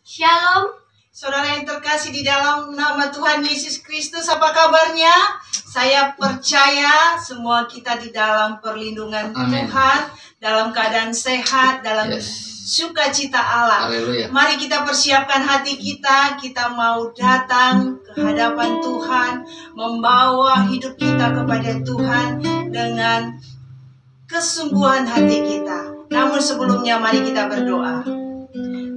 Shalom. Saudara yang terkasih di dalam nama Tuhan Yesus Kristus, apa kabarnya? Saya percaya semua kita di dalam perlindungan Tuhan, dalam keadaan sehat, dalam sukacita Allah. Haleluya. Mari kita persiapkan hati kita mau datang ke hadapan Tuhan, membawa hidup kita kepada Tuhan dengan kesungguhan hati kita. Namun sebelumnya mari kita berdoa.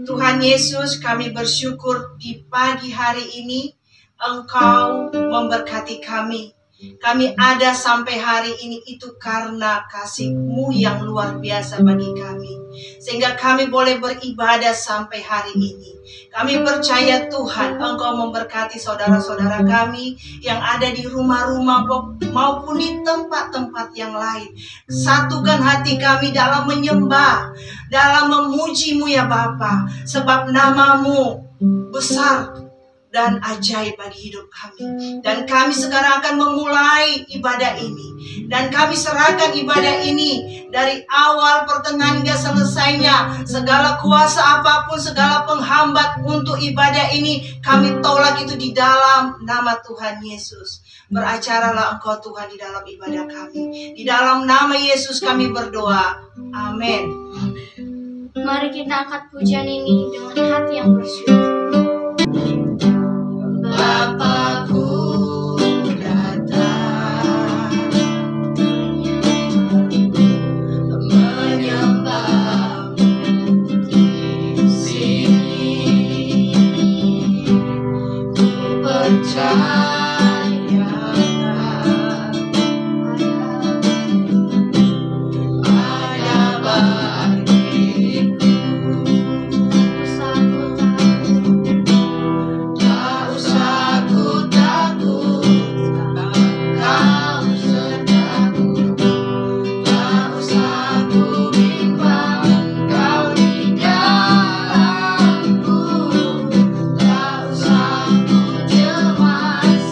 Tuhan Yesus, kami bersyukur di pagi hari ini Engkau memberkati kami. Kami ada sampai hari ini itu karena kasih-Mu yang luar biasa bagi kami. Sehingga kami boleh beribadah sampai hari ini. Kami percaya Tuhan Engkau memberkati saudara-saudara kami yang ada di rumah-rumah maupun di tempat-tempat yang lain. Satukan hati kami dalam menyembah, dalam memuji-Mu ya Bapa. Sebab nama-Mu besar dan ajaib bagi hidup kami. Dan kami sekarang akan memulai ibadah ini. Dan kami serahkan ibadah ini dari awal pertengahan hingga selesainya. Segala kuasa apapun, segala penghambat untuk ibadah ini, kami tolak itu di dalam nama Tuhan Yesus. Beracaralah Engkau Tuhan di dalam ibadah kami. Di dalam nama Yesus kami berdoa. Amin. Mari kita angkat pujian ini dengan hati yang bersyukur. Bapakku datang menyembah di sini. Ku percaya ada bagiku. Tak usah ku takut, Kau sertaku. Tak usah ku bimbang, Engkau di dalamku. Tak usah ku cemas,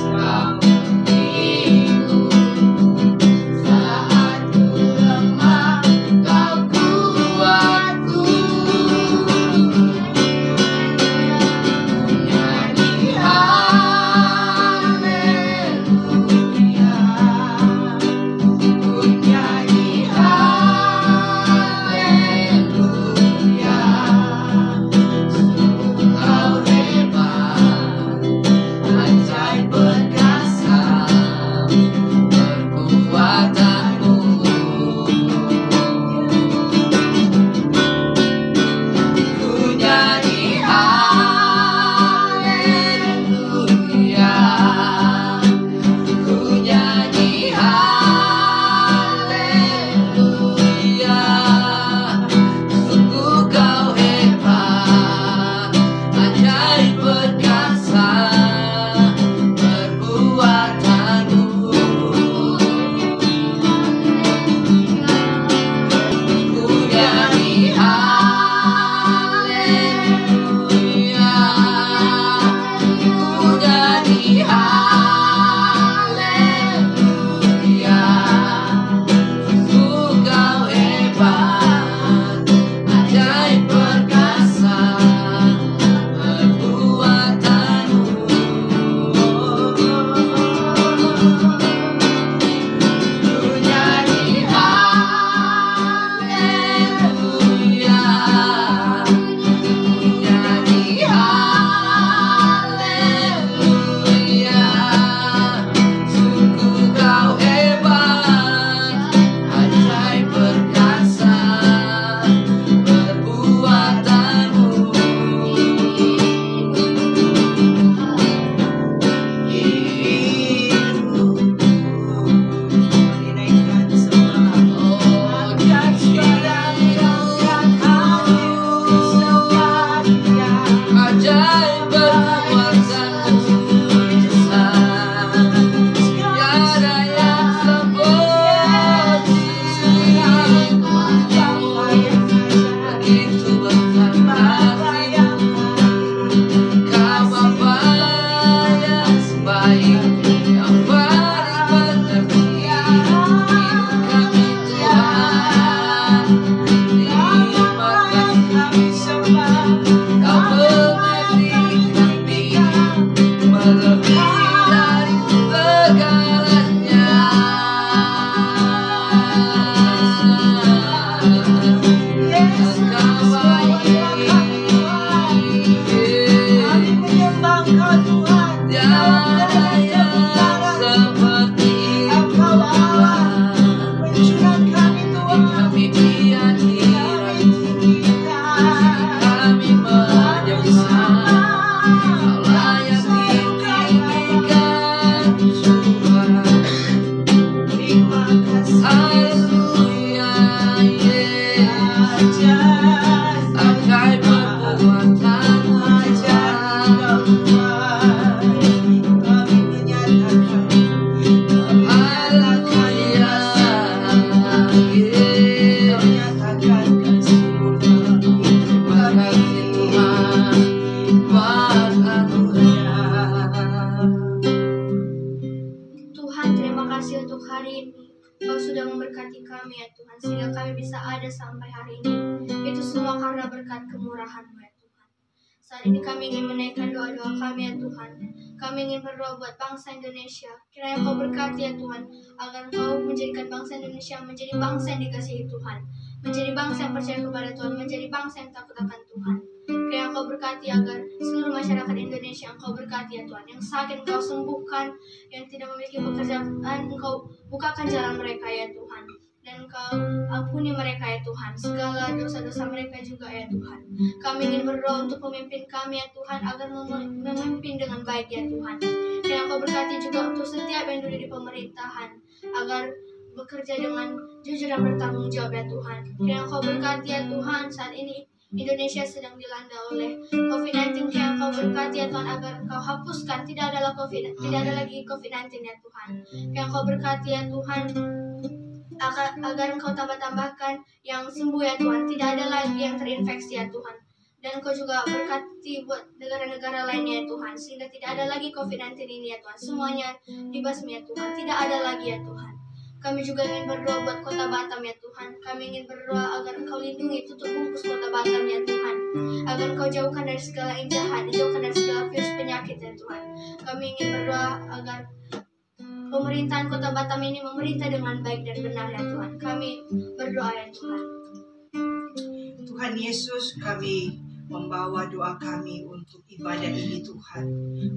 kami ya Tuhan, sehingga kami bisa ada sampai hari ini. Itu semua karena berkat kemurahan-Mu ya Tuhan. Saat ini kami ingin menaikkan doa-doa kami ya Tuhan. Kami ingin berdoa buat bangsa Indonesia. Kiranya Kau berkati ya Tuhan, agar Kau menjadikan bangsa Indonesia menjadi bangsa yang dikasihi Tuhan, menjadi bangsa yang percaya kepada Tuhan, menjadi bangsa yang takut akan Tuhan. Kiranya Kau berkati agar seluruh masyarakat Indonesia Engkau berkati ya Tuhan. Yang sakit Engkau sembuhkan, yang tidak memiliki pekerjaan Engkau bukakan jalan mereka ya Tuhan. Dan Engkau ampuni mereka ya Tuhan, segala dosa-dosa mereka juga ya Tuhan. Kami ingin berdoa untuk pemimpin kami ya Tuhan, agar memimpin dengan baik ya Tuhan. Dan Engkau berkati juga untuk setiap yang duduk di pemerintahan, agar bekerja dengan jujur dan bertanggung jawab ya Tuhan. Dan Engkau berkati ya Tuhan, saat ini Indonesia sedang dilanda oleh COVID-19. Yang Kau berkati ya Tuhan, agar Engkau hapuskan, tidak ada lagi COVID-19 ya Tuhan. Yang Kau berkati ya Tuhan, agar Engkau tambahkan yang sembuh ya Tuhan, tidak ada lagi yang terinfeksi ya Tuhan. Dan Engkau juga berkati buat negara-negara lainnya ya Tuhan, sehingga tidak ada lagi COVID-19 ini ya Tuhan, semuanya dibasmi ya Tuhan, tidak ada lagi ya Tuhan. Kami juga ingin berdoa buat kota Batam ya Tuhan. Kami ingin berdoa agar Engkau lindungi, tutup bungkus kota Batam ya Tuhan, agar Engkau jauhkan dari segala yang jahat, dijauhkan dari segala virus penyakit ya Tuhan. Kami ingin berdoa agar pemerintahan kota Batam ini memerintah dengan baik dan benar ya Tuhan. Kami berdoa ya Tuhan. Tuhan Yesus, kami membawa doa kami untuk ibadah ini Tuhan.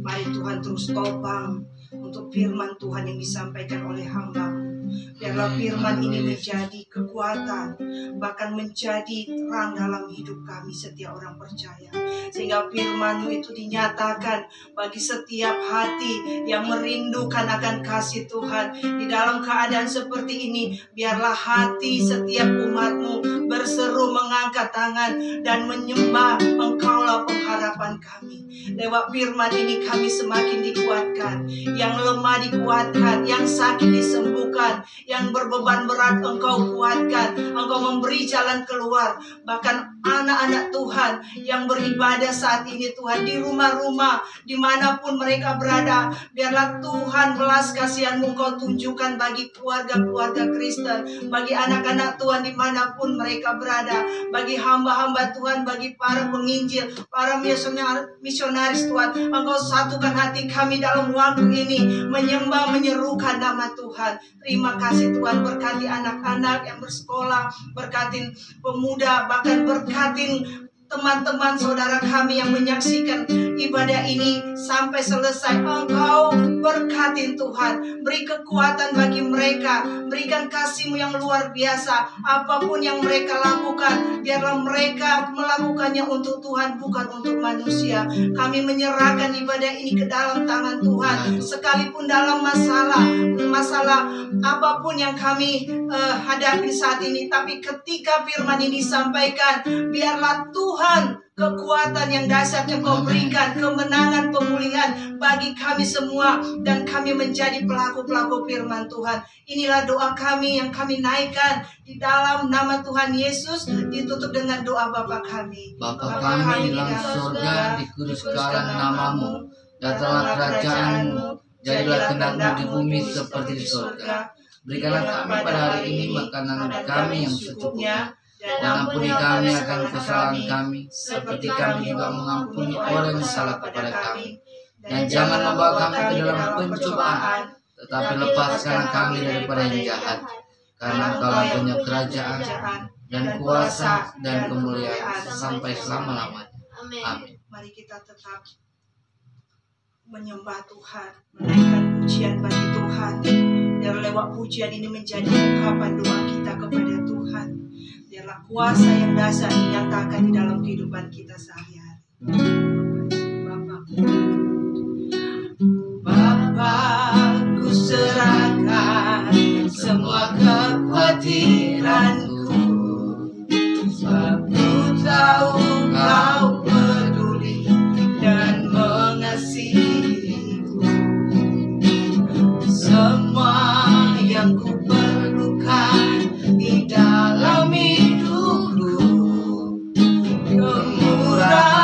Mari Tuhan terus topang untuk firman Tuhan yang disampaikan oleh hamba. Biarlah firman ini menjadi kekuatan, bahkan menjadi terang dalam hidup kami setiap orang percaya. Sehingga firman-Mu itu dinyatakan bagi setiap hati yang merindukan akan kasih Tuhan. Di dalam keadaan seperti ini, biarlah hati setiap umat-Mu berseru mengangkat tangan dan menyembah Engkaulah pengharapan kami. Lewat firman ini kami semakin dikuatkan, yang lemah dikuatkan, yang sakit disembuhkan, yang berbeban berat Engkau kuatkan, Engkau memberi jalan keluar. Bahkan anak-anak Tuhan yang beribadah saat ini Tuhan, di rumah-rumah, dimanapun mereka berada, biarlah Tuhan belas kasihan-Mu Engkau tunjukkan bagi keluarga-keluarga Kristen, bagi anak-anak Tuhan dimanapun mereka berada, bagi hamba-hamba Tuhan, bagi para penginjil, para misionaris Tuhan. Engkau satukan hati kami dalam waktu ini, menyembah, menyerukan nama Tuhan. Terima kasih Tuhan, berkati anak-anak yang bersekolah, berkatin pemuda, bahkan berkatin teman-teman saudara kami yang menyaksikan ibadah ini sampai selesai. Engkau berkatin Tuhan, beri kekuatan bagi mereka, berikan kasih-Mu yang luar biasa. Apapun yang mereka lakukan, biarlah mereka melakukannya untuk Tuhan, bukan untuk manusia. Kami menyerahkan ibadah ini ke dalam tangan Tuhan, sekalipun dalam masalah apapun yang kami hadapi saat ini. Tapi ketika firman ini disampaikan, biarlah Tuhan kekuatan yang dahsyat yang Kau berikan, kemenangan, pemulihan bagi kami semua, dan kami menjadi pelaku-pelaku firman Tuhan. Inilah doa kami yang kami naikkan di dalam nama Tuhan Yesus, ditutup dengan doa Bapa kami. Bapa kami dalam surga, dikuduskanlah nama-Mu, datanglah kerajaan-Mu, jadilah kehendak-Mu di bumi seperti di surga. Berikanlah kami pada hari ini makanan kami yang secukupnya, dan ampuni kami akan kesalahan kami, seperti kami juga mengampuni orang yang salah kepada kami. Dan jangan membawa kami ke dalam pencobaan, tetapi lepaskanlah kami daripada yang jahat. Karena Engkaulah punya kerajaan, dan kuasa, dan kemuliaan sampai selama-lamanya. Amin. Mari kita tetap menyembah Tuhan, menaikkan pujian bagi Tuhan. Biar lewat pujian ini menjadi ungkapan doa kita kepada Tuhan. Biarlah kuasa yang dahsyat dinyatakan di dalam kehidupan kita sehari-hari. Bapa, ku serahkan semua kekhawatiranku, sebab ku tahu Kau peduli dan mengasihiku. Semua yang ku perlukan di dalam hidupku, kemurahan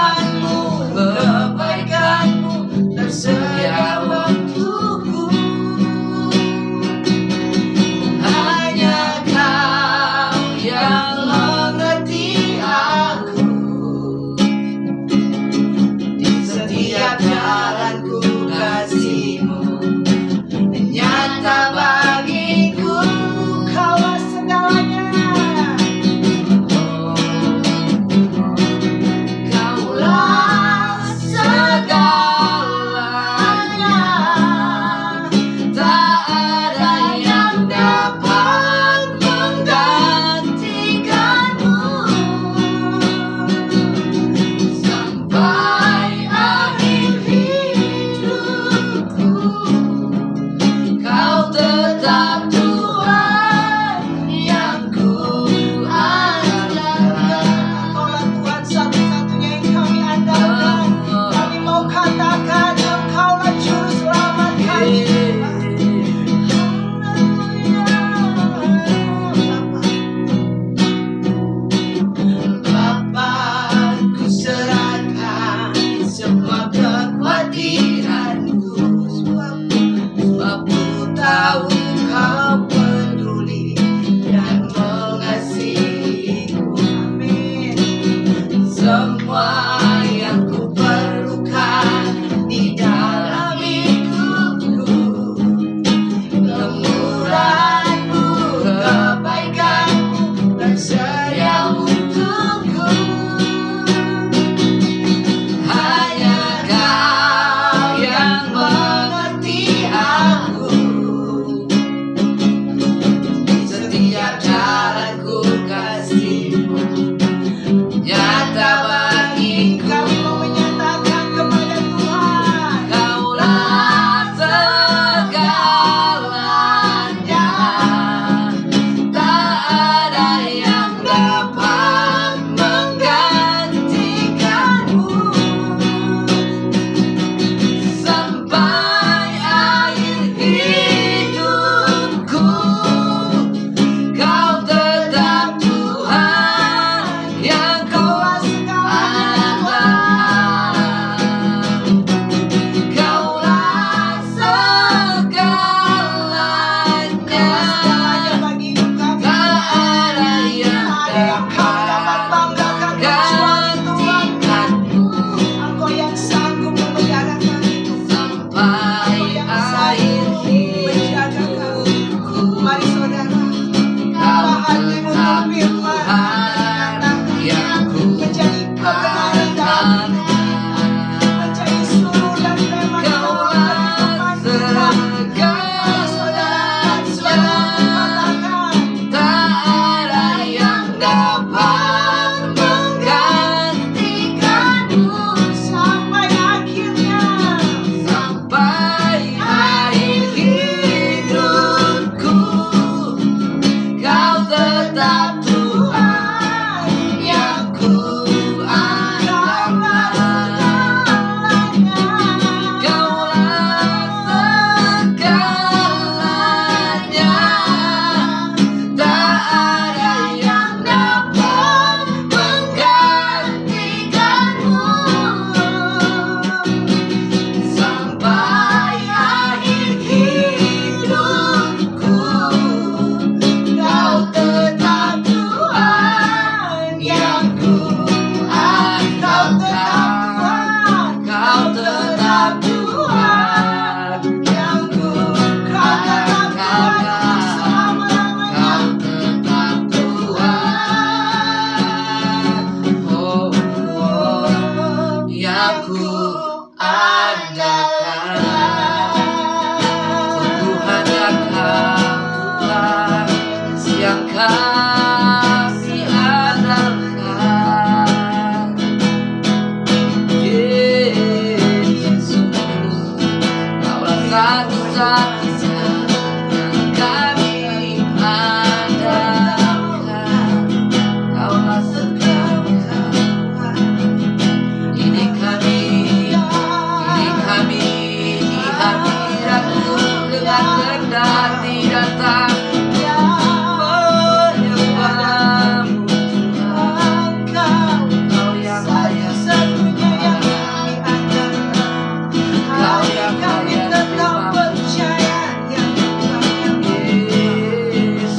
kuasa yang kami andalkan. Kaulah segalanya. Ini kami di hadirat-Mu dengan rendah hati datang menyembah-Mu Tuhan. Kau yang layak satu-satunya yang kami andalkan. Kau yang Kami layak tetap terima percaya yang Tuhan Yesus.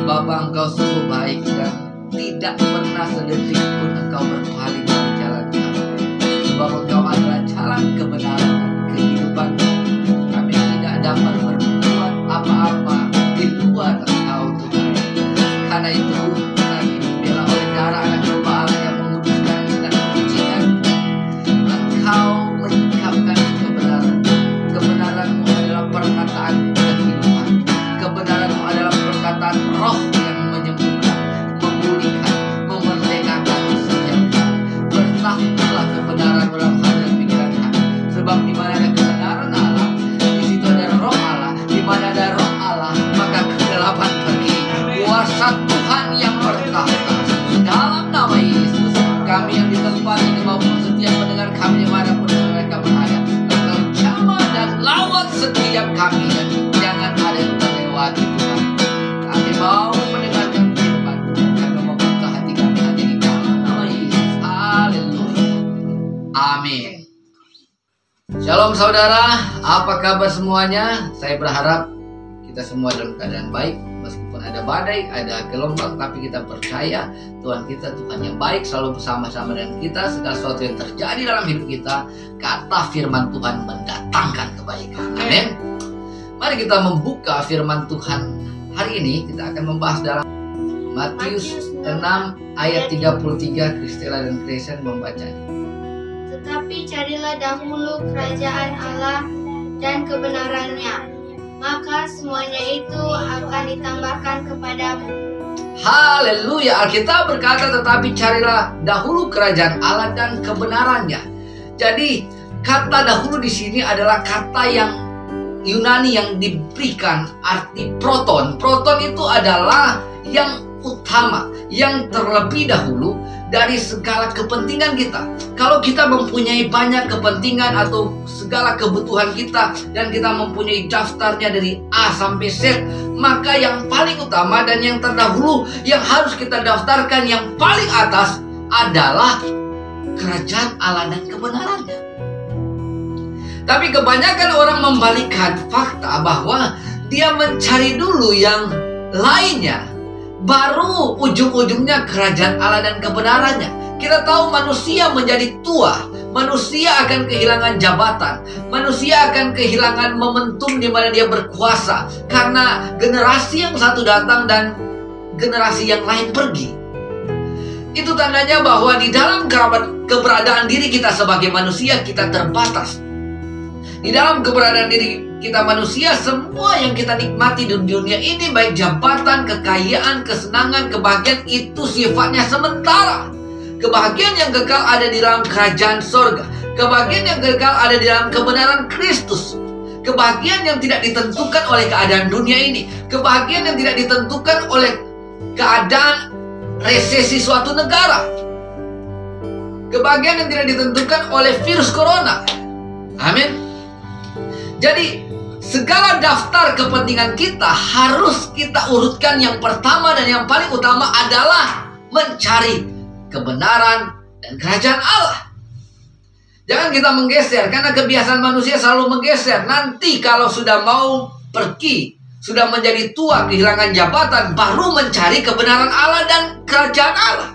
Bapa, Engkau sungguh baik dan tidak pernah sedetik pun Engkau berpaling dari jalan kami. Sebab Engkau adalah jalan kebenaran dan kehidupan. Kami tidak dapat berbuat apa-apa di luar Engkau Tuhan. Karena itu kami dibela oleh darah anak domba Allah yang menguduskan dan menyucikan. Engkau menyingkapkan kebenaran. Kebenaran-Mu adalah perkataan kehidupan. Kebenaran-Mu adalah perkataan roh yang menyembuhkan, memulihkan, memerdekakan setiap kami. Bertahunlah kebenaran dalam hati dan pikiran kami. Sebab di mana ada kebenaran Allah, di situ ada roh Allah. Di mana ada roh Allah, maka kegelapan pergi. Kuasa Tuhan yang bertahta. Dalam nama Yesus, kami yang di tempat ini maupun setiap pendengar kami dimanapun mereka berada, Engkau jamah dan lawan setiap kami dan jangan ada yang terlewati Tuhan. Kami mau mendengarkan firman Tuhan. Kami membuka hati kami hanya di dalam nama Yesus. Haleluya. Amin. Shalom saudara, apa kabar semuanya? Saya berharap kita semua dalam keadaan baik. Meskipun ada badai, ada gelombang, tapi kita percaya Tuhan kita Tuhan yang baik, selalu bersama-sama dengan kita. Segala sesuatu yang terjadi dalam hidup kita, kata firman Tuhan mendatangkan kebaikan. Amin. Mari kita membuka firman Tuhan hari ini. Kita akan membahas dalam Matius 6 ayat 33. Kristela dan Kristen membacanya. Tetapi carilah dahulu kerajaan Allah dan kebenarannya, maka semuanya itu akan ditambahkan kepadamu. Haleluya. Alkitab berkata tetapi carilah dahulu kerajaan Allah dan kebenarannya. Jadi kata dahulu di sini adalah kata yang Yunani yang diberikan arti proton. Proton itu adalah yang utama, yang terlebih dahulu dari segala kepentingan kita. Kalau kita mempunyai banyak kepentingan atau segala kebutuhan kita dan kita mempunyai daftarnya dari A sampai Z, maka yang paling utama dan yang terdahulu yang harus kita daftarkan yang paling atas adalah kerajaan Allah dan kebenarannya. Tapi kebanyakan orang membalikkan fakta bahwa dia mencari dulu yang lainnya, baru ujung-ujungnya kerajaan Allah dan kebenarannya. Kita tahu manusia menjadi tua, manusia akan kehilangan jabatan, manusia akan kehilangan momentum di mana dia berkuasa karena generasi yang satu datang dan generasi yang lain pergi. Itu tandanya bahwa di dalam keberadaan diri kita sebagai manusia kita terbatas. Di dalam keberadaan diri kita manusia, semua yang kita nikmati di dunia ini, baik jabatan, kekayaan, kesenangan, kebahagiaan, itu sifatnya sementara. Kebahagiaan yang kekal ada di dalam kerajaan sorga. Kebahagiaan yang kekal ada di dalam kebenaran Kristus. Kebahagiaan yang tidak ditentukan oleh keadaan dunia ini. Kebahagiaan yang tidak ditentukan oleh keadaan resesi suatu negara. Kebahagiaan yang tidak ditentukan oleh virus corona. Amin. Jadi segala daftar kepentingan kita harus kita urutkan. Yang pertama dan yang paling utama adalah mencari kebenaran dan kerajaan Allah. Jangan kita menggeser, karena kebiasaan manusia selalu menggeser. Nanti kalau sudah mau pergi, sudah menjadi tua, kehilangan jabatan, baru mencari kebenaran Allah dan kerajaan Allah.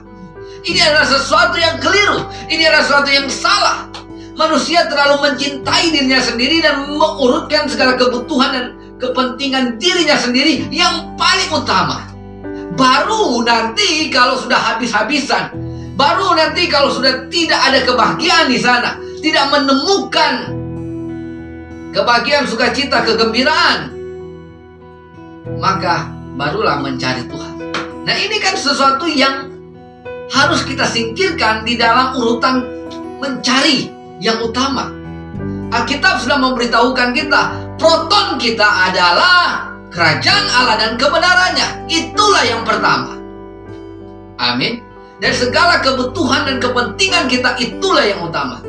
Ini adalah sesuatu yang keliru. Ini adalah sesuatu yang salah. Manusia terlalu mencintai dirinya sendiri dan mengurutkan segala kebutuhan dan kepentingan dirinya sendiri yang paling utama. Baru nanti kalau sudah habis-habisan, baru nanti kalau sudah tidak ada kebahagiaan di sana, tidak menemukan kebahagiaan, sukacita, kegembiraan, maka barulah mencari Tuhan. Nah, ini kan sesuatu yang harus kita singkirkan di dalam urutan mencari yang utama. Alkitab sudah memberitahukan kita, proton kita adalah kerajaan Allah dan kebenarannya. Itulah yang pertama. Amin. Dan segala kebutuhan dan kepentingan kita, itulah yang utama.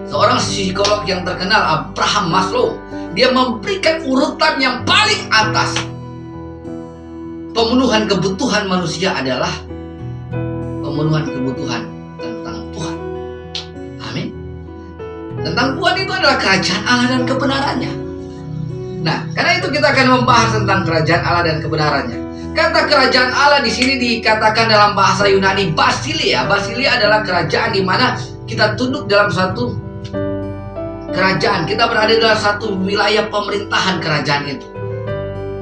Seorang psikolog yang terkenal, Abraham Maslow, dia memberikan urutan yang paling atas. Pemenuhan kebutuhan manusia adalah pemenuhan kebutuhan tentang Tuhan. Amin. Tentang Tuhan itu adalah kerajaan Allah dan kebenarannya. Nah, karena itu kita akan membahas tentang kerajaan Allah dan kebenarannya. Kata kerajaan Allah di sini dikatakan dalam bahasa Yunani Basilia. Basilia adalah kerajaan di mana kita tunduk dalam satu kerajaan. Kita berada dalam satu wilayah pemerintahan kerajaan itu.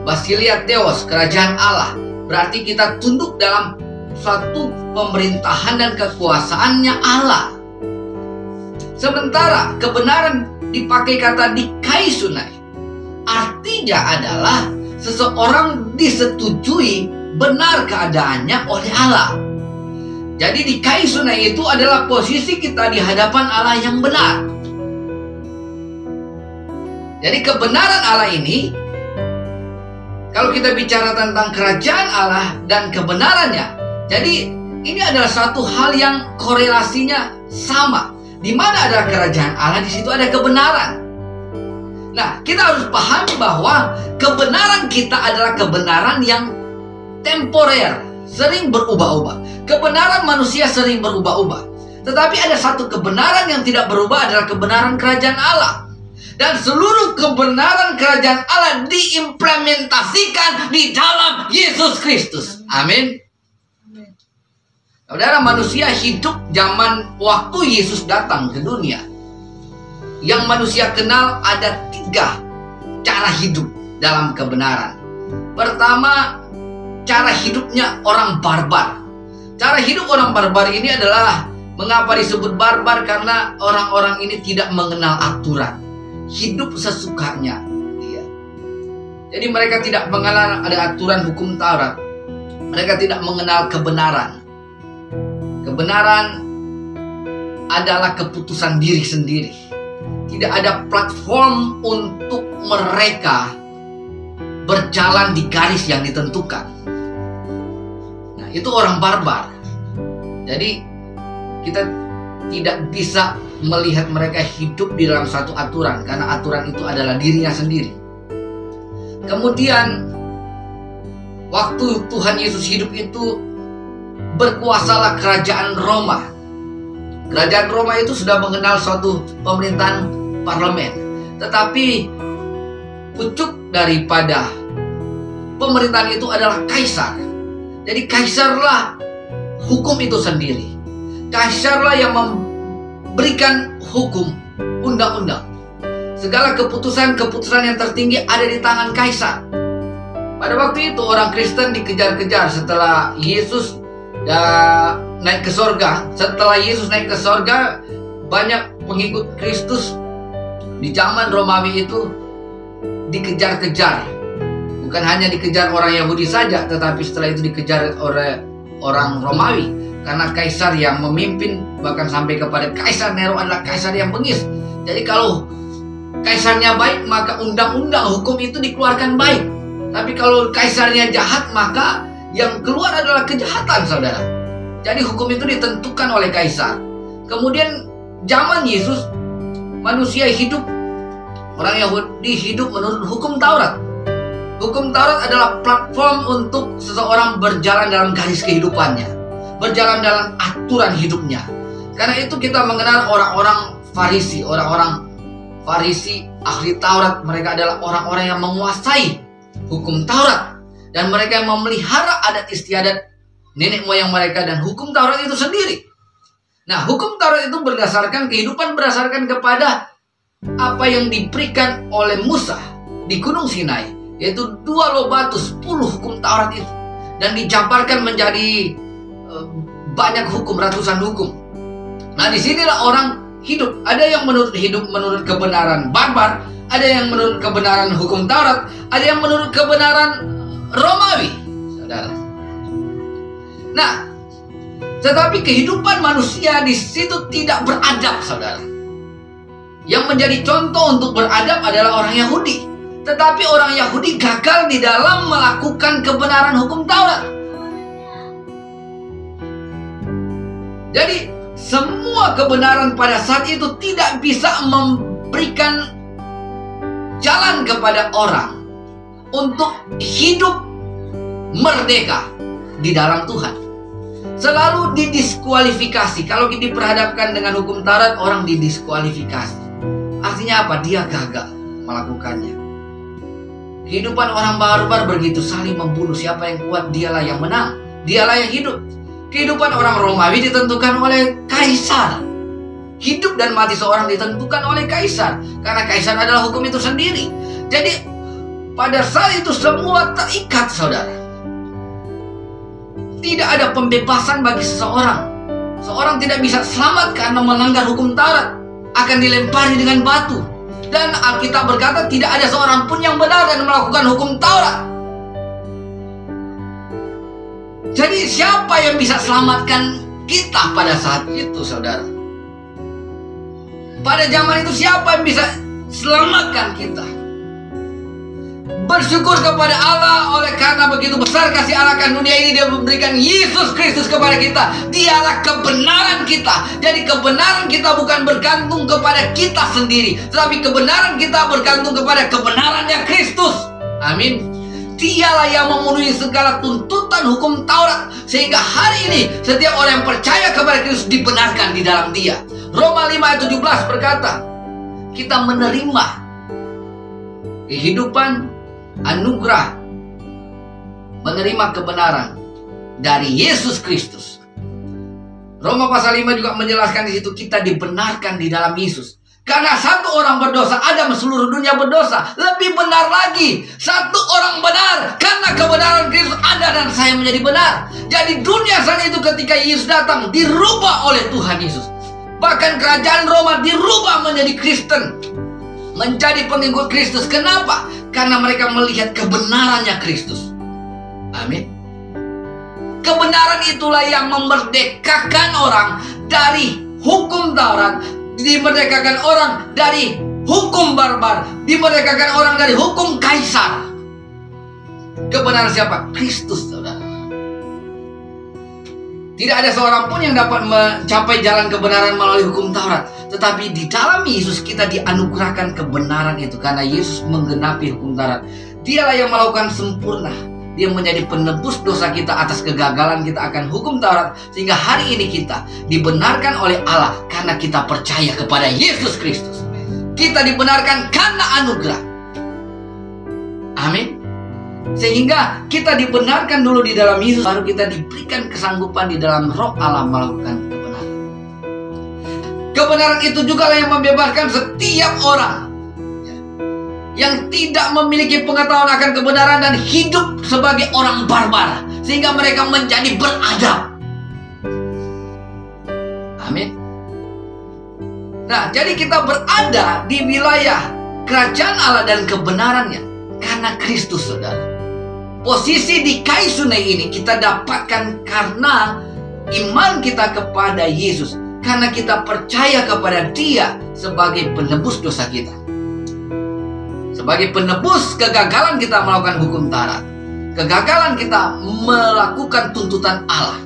Basilia Theos, kerajaan Allah. Berarti kita tunduk dalam suatu pemerintahan dan kekuasaannya Allah. Sementara kebenaran dipakai kata dikaisunai. Artinya adalah seseorang disetujui benar keadaannya oleh Allah. Jadi dikaisunai itu adalah posisi kita di hadapan Allah yang benar. Jadi kebenaran Allah ini, kalau kita bicara tentang kerajaan Allah dan kebenarannya, jadi ini adalah satu hal yang korelasinya sama. Di mana ada kerajaan Allah, di situ ada kebenaran. Nah, kita harus pahami bahwa kebenaran kita adalah kebenaran yang temporer, sering berubah-ubah. Kebenaran manusia sering berubah-ubah. Tetapi ada satu kebenaran yang tidak berubah, adalah kebenaran kerajaan Allah. Dan seluruh kebenaran kerajaan Allah diimplementasikan di dalam Yesus Kristus. Amin. Saudara, manusia hidup zaman waktu Yesus datang ke dunia. Yang manusia kenal ada 3 cara hidup dalam kebenaran. Pertama, cara hidupnya orang barbar. Cara hidup orang barbar ini adalah, mengapa disebut barbar? Karena orang-orang ini tidak mengenal aturan. Hidup sesukanya. Jadi mereka tidak mengenal ada aturan hukum Taurat. Mereka tidak mengenal kebenaran. Kebenaran adalah keputusan diri sendiri. Tidak ada platform untuk mereka berjalan di garis yang ditentukan. Nah, itu orang barbar. Jadi kita tidak bisa melihat mereka hidup di dalam satu aturan, karena aturan itu adalah dirinya sendiri. Kemudian waktu Tuhan Yesus hidup itu, berkuasalah kerajaan Roma. Kerajaan Roma itu sudah mengenal suatu pemerintahan parlemen. Tetapi pucuk daripada pemerintahan itu adalah kaisar. Jadi kaisarlah hukum itu sendiri. Kaisarlah yang memberikan hukum, undang-undang. Segala keputusan-keputusan yang tertinggi ada di tangan kaisar. Pada waktu itu orang Kristen dikejar-kejar setelah Yesus naik ke sorga. Setelah Yesus naik ke sorga, banyak pengikut Kristus di zaman Romawi itu dikejar-kejar. Bukan hanya dikejar orang Yahudi saja, tetapi setelah itu dikejar oleh orang Romawi. Karena kaisar yang memimpin, bahkan sampai kepada Kaisar Nero adalah kaisar yang bengis. Jadi kalau kaisarnya baik, maka undang-undang hukum itu dikeluarkan baik. Tapi kalau kaisarnya jahat, maka yang keluar adalah kejahatan, saudara. Jadi hukum itu ditentukan oleh kaisar. Kemudian zaman Yesus, manusia hidup, orang Yahudi hidup menurut hukum Taurat. Hukum Taurat adalah platform untuk seseorang berjalan dalam garis kehidupannya, berjalan dalam aturan hidupnya. Karena itu kita mengenal orang-orang Farisi. Orang-orang Farisi ahli Taurat, mereka adalah orang-orang yang menguasai hukum Taurat. Dan mereka yang memelihara adat istiadat nenek moyang mereka dan hukum Taurat itu sendiri. Nah, hukum Taurat itu berdasarkan kehidupan, berdasarkan kepada apa yang diberikan oleh Musa di Gunung Sinai, yaitu 2 loh batu, 10 hukum Taurat itu. Dan dijabarkan menjadi banyak hukum, ratusan hukum. Nah, disinilah orang hidup. Ada yang hidup menurut kebenaran barbar, ada yang menurut kebenaran hukum Taurat, ada yang menurut kebenaran Romawi, saudara. Nah, Tetapi kehidupan manusia di situ tidak beradab, saudara. Yang menjadi contoh untuk beradab adalah orang Yahudi. Tetapi orang Yahudi gagal di dalam melakukan kebenaran hukum Taurat. Jadi semua kebenaran pada saat itu tidak bisa memberikan jalan kepada orang untuk hidup merdeka di dalam Tuhan. Selalu didiskualifikasi. Kalau diperhadapkan dengan hukum Taurat, orang didiskualifikasi. Artinya apa? Dia gagal melakukannya. Kehidupan orang barbar begitu, saling membunuh. Siapa yang kuat, dialah yang menang, dialah yang hidup. Kehidupan orang Romawi ditentukan oleh kaisar. Hidup dan mati seorang ditentukan oleh kaisar, karena kaisar adalah hukum itu sendiri. Jadi pada saat itu semua terikat, saudara. Tidak ada pembebasan bagi seseorang. Seorang tidak bisa selamat karena melanggar hukum Taurat, akan dilempari dengan batu. Dan Alkitab berkata tidak ada seorang pun yang benar dan melakukan hukum Taurat. Jadi siapa yang bisa selamatkan kita pada saat itu, saudara? Pada zaman itu siapa yang bisa selamatkan kita? Bersyukur kepada Allah, oleh karena begitu besar kasih Allah akan dunia ini, Dia memberikan Yesus Kristus kepada kita. Dialah kebenaran kita. Jadi kebenaran kita bukan bergantung kepada kita sendiri, tetapi kebenaran kita bergantung kepada kebenarannya Kristus. Amin. Dialah yang memenuhi segala tuntutan hukum Taurat, sehingga hari ini setiap orang yang percaya kepada Kristus dibenarkan di dalam Dia. Roma 5 ayat 17 berkata, kita menerima kehidupan anugerah, menerima kebenaran dari Yesus Kristus. Roma pasal 5 juga menjelaskan di situ kita dibenarkan di dalam Yesus. Karena satu orang berdosa, Adam seluruh dunia berdosa. Lebih benar lagi, satu orang benar, karena kebenaran Kristus ada dan saya menjadi benar. Jadi dunia saat itu ketika Yesus datang dirubah oleh Tuhan Yesus. Bahkan kerajaan Roma dirubah menjadi Kristen, menjadi pengikut Kristus. Kenapa? Karena mereka melihat kebenarannya Kristus. Amin. Kebenaran itulah yang memerdekakan orang dari hukum Taurat, dimerdekakan orang dari hukum barbar, dimerdekakan orang dari hukum kaisar. Kebenaran siapa? Kristus, saudara. Tidak ada seorang pun yang dapat mencapai jalan kebenaran melalui hukum Taurat. Tetapi di dalam Yesus kita dianugerahkan kebenaran itu, karena Yesus menggenapi hukum Taurat. Dialah yang melakukan sempurna. Dia menjadi penebus dosa kita atas kegagalan kita akan hukum Taurat, sehingga hari ini kita dibenarkan oleh Allah karena kita percaya kepada Yesus Kristus. Kita dibenarkan karena anugerah. Amin. Sehingga kita dibenarkan dulu di dalam Yesus, baru kita diberikan kesanggupan di dalam Roh Allah melakukan kebenaran. Kebenaran itu juga yang membebaskan setiap orang yang tidak memiliki pengetahuan akan kebenaran dan hidup sebagai orang barbar, sehingga mereka menjadi beradab. Amin. Nah, jadi kita berada di wilayah kerajaan Allah dan kebenarannya karena Kristus, saudara. Posisi di Kaisunai ini kita dapatkan karena iman kita kepada Yesus, karena kita percaya kepada Dia sebagai penebus dosa kita, sebagai penebus kegagalan kita melakukan hukum Taurat, kegagalan kita melakukan tuntutan Allah.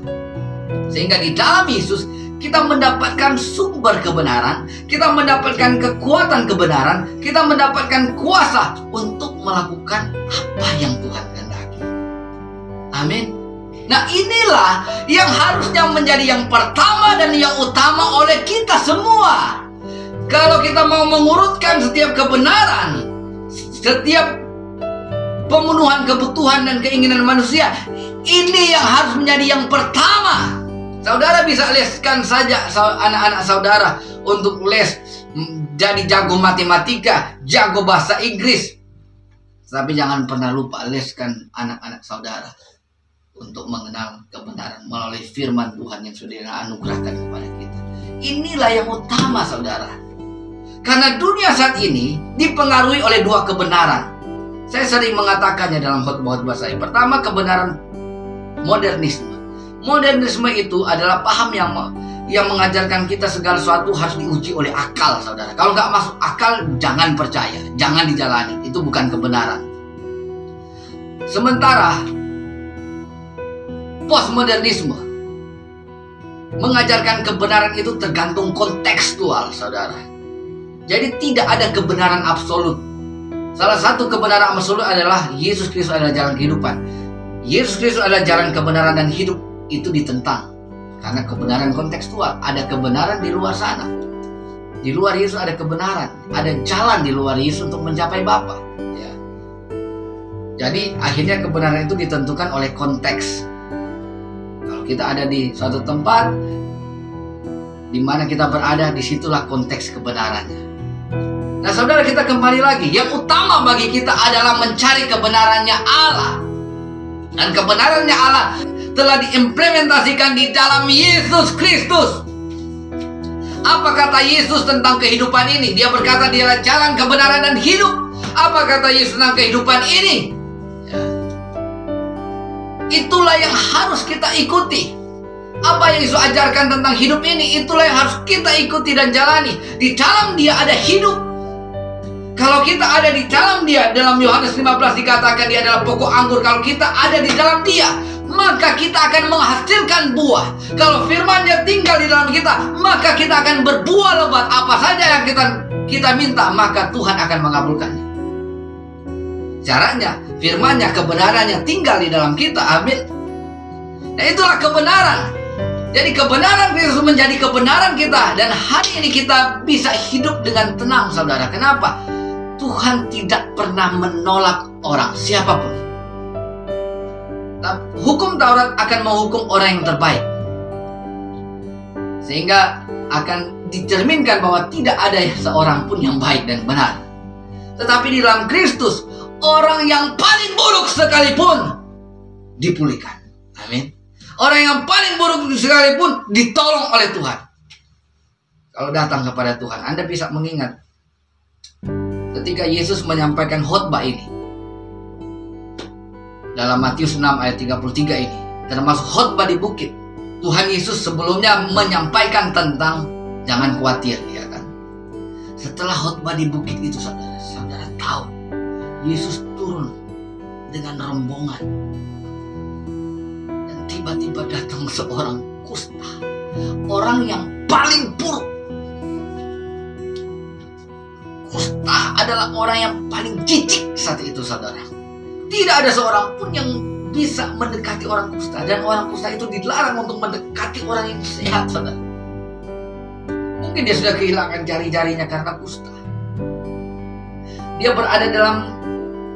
Sehingga di dalam Yesus kita mendapatkan sumber kebenaran, kita mendapatkan kekuatan kebenaran, kita mendapatkan kuasa untuk melakukan apa yang Tuhan kehendaki. Amin. Nah, inilah yang harusnya menjadi yang pertama dan yang utama oleh kita semua. Kalau kita mau mengurutkan setiap kebenaran, setiap pemenuhan kebutuhan dan keinginan manusia, ini yang harus menjadi yang pertama. Saudara bisa leskan saja anak-anak saudara untuk les jadi jago matematika, jago bahasa Inggris. Tapi jangan pernah lupa leskan anak-anak saudara untuk mengenal kebenaran melalui firman Tuhan yang sudah dianugerahkan kepada kita. Inilah yang utama, saudara. Karena dunia saat ini dipengaruhi oleh dua kebenaran. Saya sering mengatakannya dalam khotbah-khotbah saya. Pertama, kebenaran modernisme. Modernisme itu adalah paham yang mengajarkan kita segala sesuatu harus diuji oleh akal, saudara. Kalau nggak masuk akal, jangan percaya, jangan dijalani. Itu bukan kebenaran. Sementara postmodernisme mengajarkan kebenaran itu tergantung kontekstual, saudara. Jadi tidak ada kebenaran absolut. Salah satu kebenaran absolut adalah Yesus Kristus adalah jalan kehidupan. Yesus Kristus adalah jalan kebenaran dan hidup. Itu ditentang karena kebenaran kontekstual. Ada kebenaran di luar sana. Di luar Yesus ada kebenaran. Ada jalan di luar Yesus untuk mencapai Bapa. Ya. Jadi akhirnya kebenaran itu ditentukan oleh konteks. Kalau kita ada di suatu tempat di mana kita berada, disitulah konteks kebenarannya. Nah, saudara, kita kembali lagi. Yang utama bagi kita adalah mencari kebenarannya Allah. Dan kebenarannya Allah telah diimplementasikan di dalam Yesus Kristus. Apa kata Yesus tentang kehidupan ini? Dia berkata dialah jalan, kebenaran, dan hidup. Apa kata Yesus tentang kehidupan ini? Ya. Itulah yang harus kita ikuti. Apa yang Yesus ajarkan tentang hidup ini, itulah yang harus kita ikuti dan jalani. Di dalam Dia ada hidup. Kalau kita ada di dalam Dia, dalam Yohanes 15 dikatakan Dia adalah pokok anggur. Kalau kita ada di dalam Dia, maka kita akan menghasilkan buah. Kalau firman-Nya tinggal di dalam kita, maka kita akan berbuah lebat. Apa saja yang kita minta, maka Tuhan akan mengabulkannya. Caranya, firman-Nya, kebenarannya tinggal di dalam kita. Amin. Nah, itulah kebenaran. Jadi kebenaran Kristus menjadi kebenaran kita. Dan hari ini kita bisa hidup dengan tenang, saudara. Kenapa? Tuhan tidak pernah menolak orang, siapapun. Hukum Taurat akan menghukum orang yang terbaik, sehingga akan dicerminkan bahwa tidak ada seorang pun yang baik dan benar. Tetapi di dalam Kristus, orang yang paling buruk sekalipun dipulihkan. Amin. Orang yang paling buruk sekalipun ditolong oleh Tuhan. Kalau datang kepada Tuhan, Anda bisa mengingat ketika Yesus menyampaikan khotbah ini dalam Matius 6 ayat 33 ini, termasuk khotbah di bukit. Tuhan Yesus sebelumnya menyampaikan tentang jangan khawatir, ya kan? Setelah khotbah di bukit itu, saudara tahu Yesus turun dengan rombongan, dan tiba-tiba datang seorang kusta, orang yang paling buruk. Kusta adalah orang yang paling jijik saat itu, saudara. Tidak ada seorang pun yang bisa mendekati orang kusta. Dan orang kusta itu dilarang untuk mendekati orang yang sehat, saudara. Mungkin dia sudah kehilangan jari-jarinya karena kusta. Dia berada dalam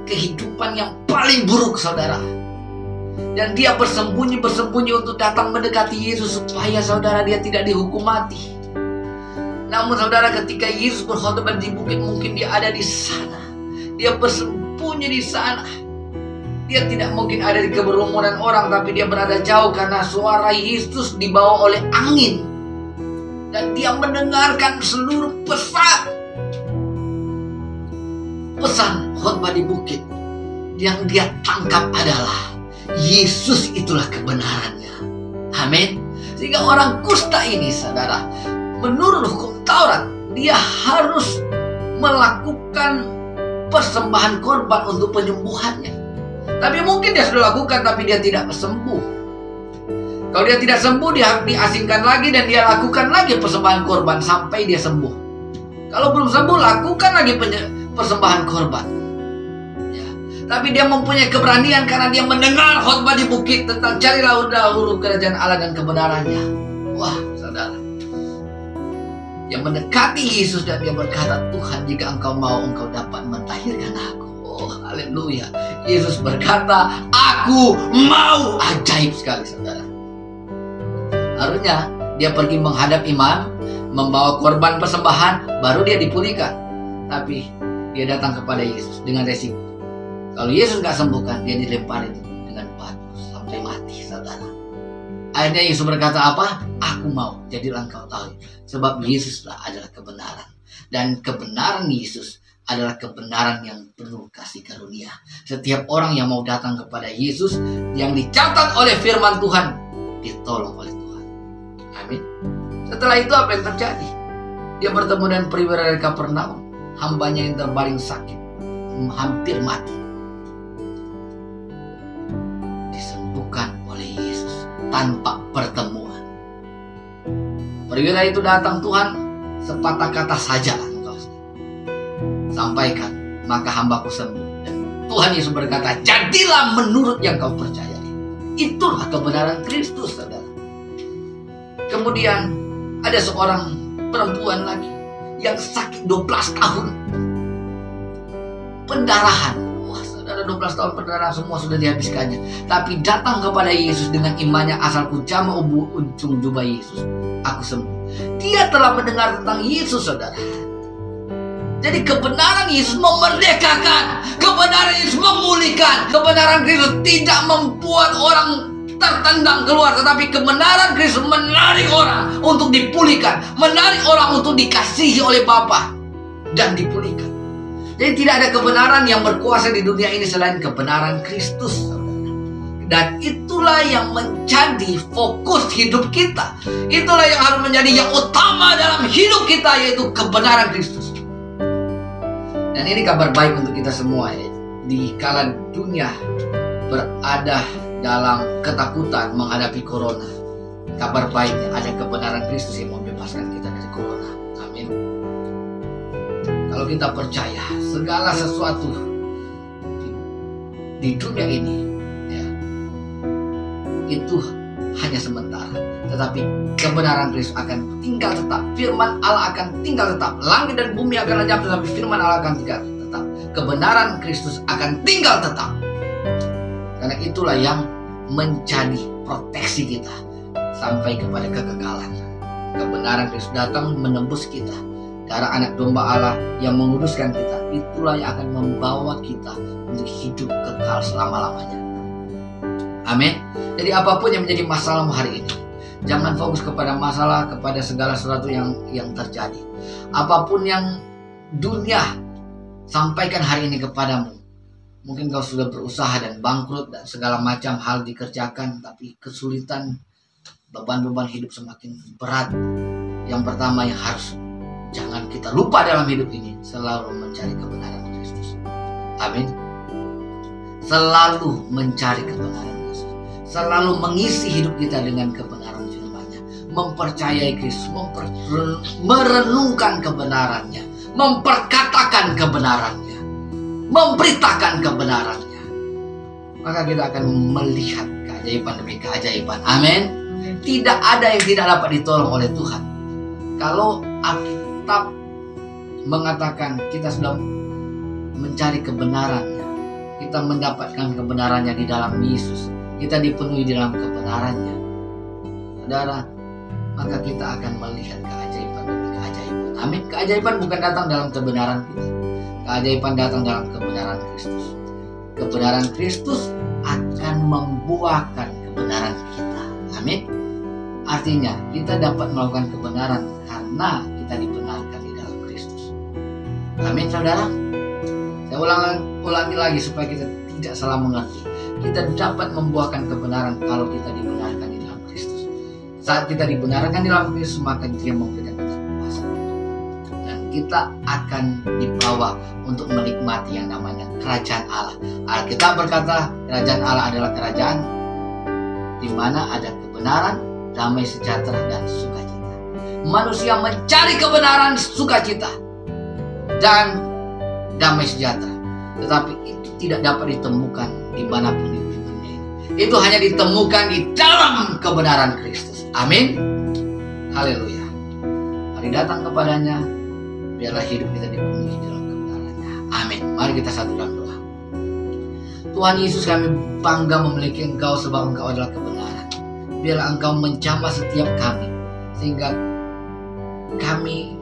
kehidupan yang paling buruk, saudara. Dan dia bersembunyi untuk datang mendekati Yesus supaya saudara dia tidak dihukum mati. Namun saudara, ketika Yesus berkhotbah di bukit, mungkin dia ada di sana. Dia bersembunyi di sana. Dia tidak mungkin ada di keberumunan orang, tapi dia berada jauh karena suara Yesus dibawa oleh angin. Dan dia mendengarkan seluruh pesan khotbah di bukit. Yang dia tangkap adalah Yesus itulah kebenarannya. Amin. Sehingga orang kusta ini, saudara, menurut hukum Taurat, dia harus melakukan persembahan korban untuk penyembuhannya. Tapi mungkin dia sudah lakukan, tapi dia tidak sembuh. Kalau dia tidak sembuh, dia harus diasingkan lagi dan dia lakukan lagi persembahan korban sampai dia sembuh. Kalau belum sembuh, lakukan lagi persembahan korban. Ya. Tapi dia mempunyai keberanian karena dia mendengar khotbah di bukit tentang carilah dahulu kerajaan Allah dan kebenarannya. Wah, saudara. Yang mendekati Yesus dan dia berkata, Tuhan, jika engkau mau, engkau dapat mentahirkan aku. Oh, haleluya. Yesus berkata, aku mau. Ajaib sekali, saudara. Harusnya dia pergi menghadap imam, membawa korban persembahan, baru dia dipulihkan. Tapi dia datang kepada Yesus dengan resiko. Kalau Yesus gak sembuhkan, dia dilemparin dengan batu sampai mati, saudara. Akhirnya Yesus berkata apa? Aku mau. Jadilah engkau tahu. Sebab Yesuslah adalah kebenaran. Dan kebenaran Yesus adalah kebenaran yang penuh kasih karunia. Setiap orang yang mau datang kepada Yesus, yang dicatat oleh firman Tuhan, ditolong ditolong oleh Tuhan. Amin. Setelah itu apa yang terjadi? Dia bertemu dengan perwira dari Kapernaum, hambanya yang terbaring sakit, hampir mati, disembuhkan oleh Yesus tanpa pertemuan. Perwira itu datang, Tuhan, sepatah kata saja engkau sampaikan, maka hambaku sembuh. Dan Tuhan Yesus berkata, jadilah menurut yang kau percayai. Itulah kebenaran Kristus, saudara. Kemudian ada seorang perempuan lagi yang sakit 12 tahun pendarahan. Wah, saudara, 12 tahun pendarahan, semua sudah dihabiskannya. Tapi datang kepada Yesus dengan imannya, asalku jamah ujung jubah Yesus, aku sembuh. Dia telah mendengar tentang Yesus, saudara. Jadi kebenaran Yesus memerdekakan, kebenaran Yesus memulihkan, kebenaran Kristus tidak membuat orang tertendang keluar, tetapi kebenaran Kristus menarik orang untuk dipulihkan, menarik orang untuk dikasihi oleh Bapa dan dipulihkan. Jadi tidak ada kebenaran yang berkuasa di dunia ini selain kebenaran Kristus. Dan itulah yang menjadi fokus hidup kita. Itulah yang harus menjadi yang utama dalam hidup kita, yaitu kebenaran Kristus. Dan ini kabar baik untuk kita semua ya. Di kala dunia berada dalam ketakutan menghadapi corona, kabar baiknya ada kebenaran Kristus yang membebaskan kita dari corona. Amin. Kalau kita percaya segala sesuatu di dunia ini ya, itu hanya sementara, tetapi kebenaran Kristus akan tinggal tetap. Firman Allah akan tinggal tetap. Langit dan bumi akan lenyap, tetapi firman Allah akan tinggal tetap. Kebenaran Kristus akan tinggal tetap. Karena itulah yang menjadi proteksi kita sampai kepada kekekalan. Kebenaran Kristus datang menembus kita. Darah anak domba Allah yang menguduskan kita, itulah yang akan membawa kita untuk hidup kekal selama-lamanya. Amin. Jadi apapun yang menjadi masalahmu hari ini, jangan fokus kepada masalah, kepada segala sesuatu yang terjadi. Apapun yang dunia sampaikan hari ini kepadamu, mungkin kau sudah berusaha dan bangkrut dan segala macam hal dikerjakan, tapi kesulitan, beban-beban hidup semakin berat. Yang pertama yang harus jangan kita lupa dalam hidup ini, selalu mencari kebenaran Kristus. Amin. Selalu mencari kebenaran Kristus. Selalu mengisi hidup kita dengan kebenaran firman-Nya, mempercayai Kristus, merenungkan kebenarannya, memperkatakan kebenarannya, memberitakan kebenarannya. Maka kita akan melihat keajaiban demi keajaiban. Amin. Tidak ada yang tidak dapat ditolong oleh Tuhan. Kalau Alkitab mengatakan kita sudah mencari kebenarannya, kita mendapatkan kebenarannya di dalam Yesus, kita dipenuhi dalam kebenarannya, saudara, maka kita akan melihat keajaiban demi keajaiban. Amin. Keajaiban bukan datang dalam kebenaran kita, keajaiban datang dalam kebenaran Kristus. Kebenaran Kristus akan membuahkan kebenaran kita. Amin. Artinya kita dapat melakukan kebenaran karena kita dibenarkan di dalam Kristus. Amin, saudara. Saya ulangi lagi supaya kita tidak salah mengerti. Kita dapat membuahkan kebenaran kalau kita dibenarkan di dalam Kristus. Saat kita dibenarkan di dalam Kristus, maka Dia memberikan kita kuasa. Dan kita akan dibawa untuk menikmati yang namanya kerajaan Allah. Alkitab berkata, kerajaan Allah adalah kerajaan di mana ada kebenaran, damai sejahtera, dan sukacita. Manusia mencari kebenaran, sukacita, dan damai sejahtera. Tetapi itu tidak dapat ditemukan dimanapun di dunia ini. Itu hanya ditemukan di dalam kebenaran Kristus. Amin. Haleluya. Mari datang kepadanya, biarlah hidup kita dipenuhi dalam kebenarannya. Amin. Mari kita satu dalam doa. Tuhan Yesus, kami bangga memiliki Engkau sebab Engkau adalah kebenaran. Biarlah Engkau menjamah setiap kami, sehingga kami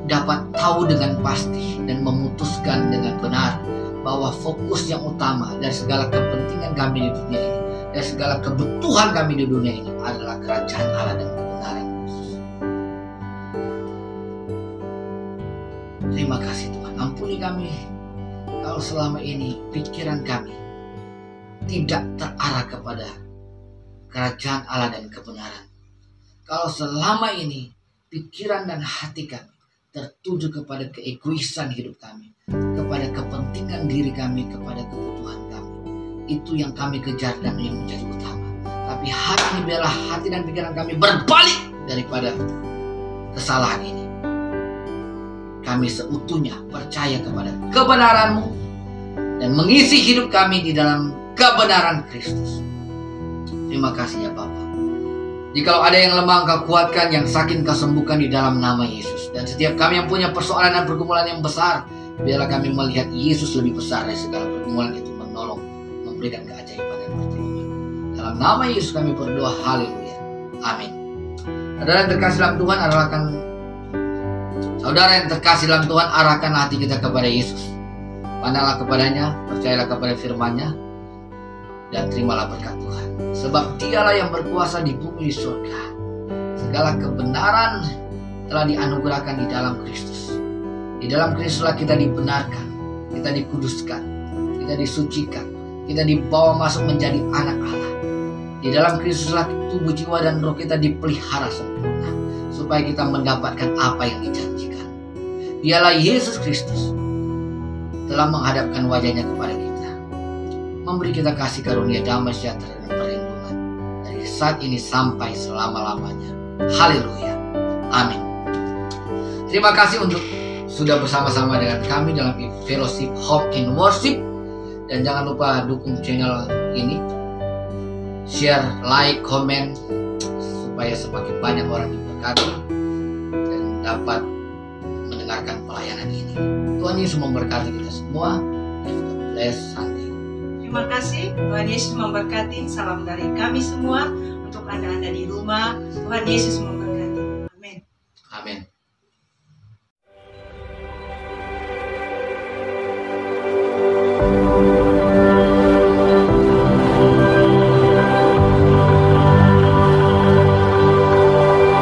dapat tahu dengan pasti dan memutuskan dengan benar bahwa fokus yang utama dari segala kepentingan kami di dunia ini, dari segala kebutuhan kami di dunia ini adalah kerajaan Allah dan kebenaran Yesus. Terima kasih Tuhan. Ampuni kami kalau selama ini pikiran kami tidak terarah kepada kerajaan Allah dan kebenaran. Kalau selama ini pikiran dan hati kami tertuju kepada keegoisan hidup kami, kepada kepentingan diri kami, kepada kebutuhan kami, itu yang kami kejar dan yang menjadi utama. Tapi hari ini biarlah hati dan pikiran kami berbalik daripada kesalahan ini. Kami seutuhnya percaya kepada kebenaran-Mu dan mengisi hidup kami di dalam kebenaran Kristus. Terima kasih ya Bapa. Jikalau ada yang lemah Engkau kuatkan, yang sakit Engkau sembuhkan di dalam nama Yesus. Dan setiap kami yang punya persoalan dan pergumulan yang besar, biarlah kami melihat Yesus lebih besar dari segala pergumulan itu, menolong, memberikan keajaiban dan pertolongan. Dalam nama Yesus kami berdoa, haleluya, amin. Saudara yang terkasih dalam Tuhan, arahkan hati kita kepada Yesus. Pandanglah kepadanya, percayalah kepada firman-Nya, dan terimalah berkat Tuhan. Sebab Dialah yang berkuasa di bumi di surga. Segala kebenaran telah dianugerahkan di dalam Kristus. Di dalam Kristuslah kita dibenarkan, kita dikuduskan, kita disucikan, kita dibawa masuk menjadi anak Allah. Di dalam Kristuslah tubuh, jiwa, dan roh kita dipelihara sempurna, supaya kita mendapatkan apa yang dijanjikan. Dialah Yesus Kristus telah menghadapkan wajahnya kepada kita, memberi kita kasih karunia, damai sejahtera dan perlindungan dari saat ini sampai selama-lamanya. Haleluya, amin. Terima kasih untuk sudah bersama-sama dengan kami dalam Fellowship Hope in Worship. Dan jangan lupa dukung channel ini, share, like, komen, supaya semakin banyak orang diberkati dan dapat mendengarkan pelayanan ini. Tuhan Yesus memberkati kita semua. Have a blessed Sunday. Terima kasih, Tuhan Yesus memberkati. Salam dari kami semua untuk Anda-Anda di rumah. Tuhan Yesus memberkati. Amin. Amin.